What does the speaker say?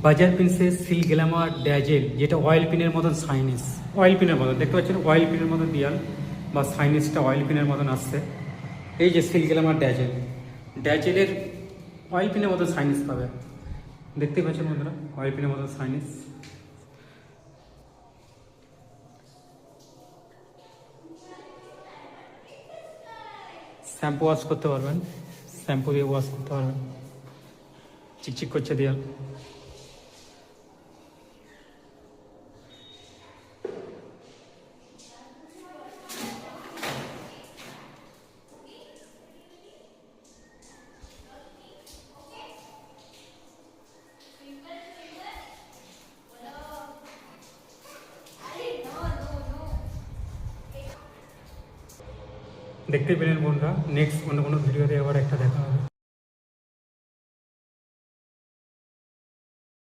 বাজার princess silk Glamour dazzle, যেটা oil পিনের মতন সাইনিস, অয়েল পিনের মতন দেখতে পাচ্ছেন, অয়েল পিনের মতন দিয়াল বা সাইনিসটা অয়েল পিনের মতন আসছে। এই যে সিল্ক গ্ল্যামার ড্যাজেল, ড্যাজেলের অয়েল পিনের মতন সাইনিস পাবে, দেখতে পাচ্ছেন বন্ধুরা, অয়েল পিনের মতন সাইনিস। শ্যাম্পু ওয়াশ করতে পারবেন, শ্যাম্পু দিয়ে ওয়াশ করতে পারবেন, চিকচিক করছে দেয়াল। দেখতে পেলেন বন্ধুরা, নেক্সট অন্য কোনো ভিডিওতে আবার একটা দেখা হবে।